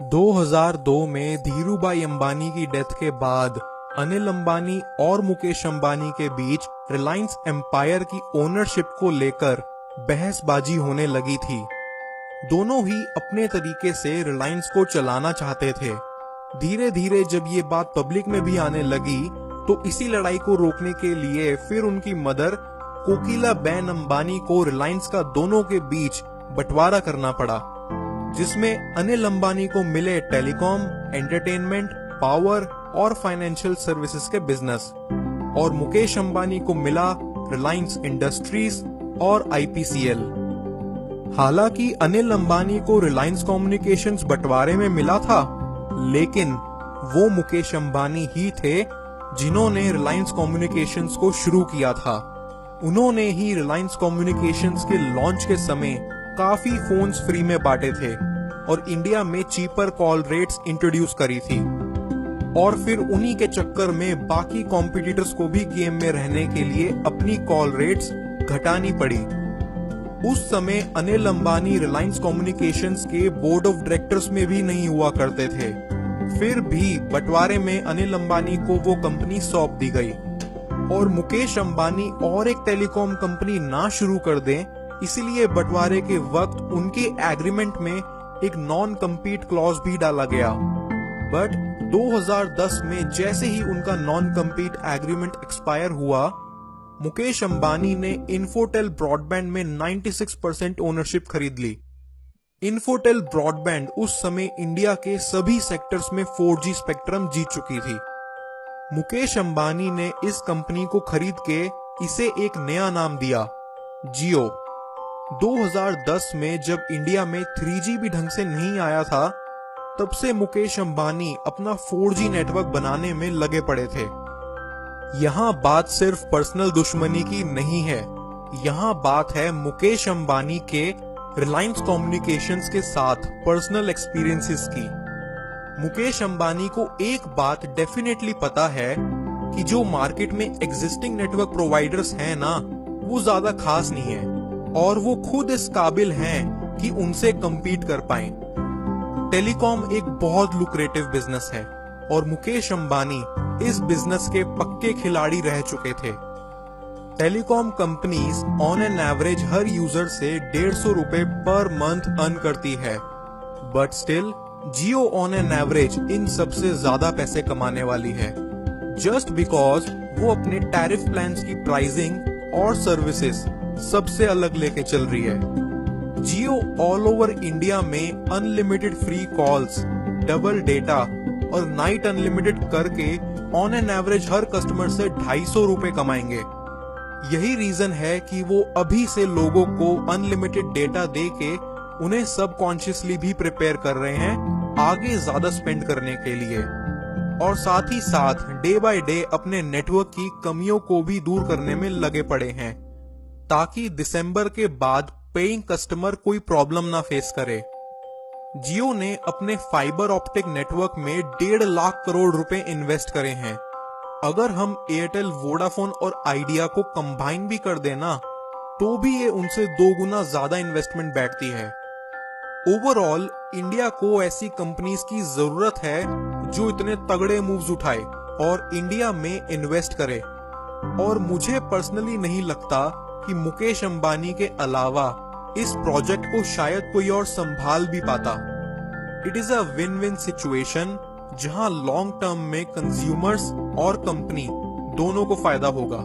2002 में धीरूभाई अंबानी की डेथ के बाद अनिल अंबानी और मुकेश अंबानी के बीच रिलायंस एम्पायर की ओनरशिप को लेकर बहसबाजी होने लगी थी। दोनों ही अपने तरीके से रिलायंस को चलाना चाहते थे। धीरे धीरे जब ये बात पब्लिक में भी आने लगी तो इसी लड़ाई को रोकने के लिए फिर उनकी मदर कोकिलाबेन अंबानी को रिलायंस का दोनों के बीच बंटवारा करना पड़ा, जिसमें अनिल अंबानी को मिले टेलीकॉम, एंटरटेनमेंट, पावर और फाइनेंशियल सर्विसेज के बिजनेस, और मुकेश अंबानी को मिला रिलायंस इंडस्ट्रीज और आईपीसीएल। हालांकि अनिल अंबानी को रिलायंस कम्युनिकेशंस बंटवारे में मिला था, लेकिन वो मुकेश अंबानी ही थे जिन्होंने रिलायंस कम्युनिकेशंस को शुरू किया था। उन्होंने ही रिलायंस कम्युनिकेशंस के लॉन्च के समय काफी फोन्स फ्री में बांटे थे और इंडिया में चीपर कॉल रेट्स इंट्रोड्यूस करी थी, और फिर उन्हीं के चक्कर में बाकी कॉम्पिटिटर्स को भी गेम में रहने के लिए अपनी कॉल रेट्स घटानी पड़ी। उस समय अनिल अंबानी रिलायंस कम्युनिकेशंस के बोर्ड ऑफ डायरेक्टर्स में भी नहीं हुआ करते थे। फिर भी बंटवारे में अनिल अंबानी को वो कंपनी सौंप दी गई और मुकेश अंबानी और एक टेलीकॉम कंपनी ना शुरू कर दें, इसलिए बंटवारे के वक्त उनके एग्रीमेंट में एक नॉन कम्पीट क्लॉज भी डाला गया। बट 2010 में जैसे ही उनका नॉन कम्पीट एग्रीमेंट एक्सपायर हुआ, मुकेश अंबानी ने इन्फोटेल ब्रॉडबैंड में 96% ओनरशिप खरीद ली। इन्फोटेल ब्रॉडबैंड उस समय इंडिया के सभी सेक्टर्स में 4G स्पेक्ट्रम जीत चुकी थी। मुकेश अंबानी ने इस कंपनी को खरीद के इसे एक नया नाम दिया, जियो। 2010 में जब इंडिया में 3G भी ढंग से नहीं आया था, तब से मुकेश अंबानी अपना 4G नेटवर्क बनाने में लगे पड़े थे। यहाँ बात सिर्फ पर्सनल दुश्मनी की नहीं है, यहाँ बात है मुकेश अंबानी के रिलायंस कम्युनिकेशंस के साथ पर्सनल एक्सपीरियंसेस की। मुकेश अंबानी को एक बात डेफिनेटली पता है कि जो मार्केट में एग्जिस्टिंग नेटवर्क प्रोवाइडर्स हैं ना, वो ज्यादा खास नहीं है और वो खुद इस काबिल हैं कि उनसे कम्पीट कर पाएं। टेलीकॉम एक बहुत लुक्रेटिव बिजनेस है और मुकेश अंबानी इस बिजनेस के पक्के खिलाड़ी रह चुके थे। Telecom companies on an average her user से 150 रुपए पर मंथ अर्न करती है, but still Jio on an average in सबसे ज्यादा पैसे कमाने वाली है, जस्ट बिकॉज वो अपने टैरिफ प्लान्स की प्राइसिंग और सर्विसेज सबसे अलग लेके चल रही है। जियो ऑल ओवर इंडिया में unlimited free calls, double data और नाइट अनलिमिटेड करके on an average her customer से 250 रुपए कमाएंगे। यही रीजन है कि वो अभी से लोगों को अनलिमिटेड डेटा दे के उन्हें सबकॉन्शियसली भी प्रिपेयर कर रहे हैं आगे ज्यादा स्पेंड करने के लिए, और साथ ही साथ डे बाय डे अपने नेटवर्क की कमियों को भी दूर करने में लगे पड़े हैं, ताकि दिसंबर के बाद पेइंग कस्टमर कोई प्रॉब्लम ना फेस करे। जियो ने अपने फाइबर ऑप्टिक नेटवर्क में 1.5 लाख करोड़ रुपए इन्वेस्ट करे हैं। अगर हम एयरटेल, वोडाफोन और आइडिया को कंबाइन भी कर देना, तो भी ये उनसे 2 गुना ज्यादा इन्वेस्टमेंट बैठती है। ओवरऑल इंडिया को ऐसी कंपनीज की जरूरत है जो इतने तगड़े मूव्स उठाए और इंडिया में इन्वेस्ट करे, और मुझे पर्सनली नहीं लगता कि मुकेश अंबानी के अलावा इस प्रोजेक्ट को शायद कोई और संभाल भी पाता। It is a win win situation जहां लॉन्ग टर्म में कंज्यूमर्स और कंपनी दोनों को फायदा होगा।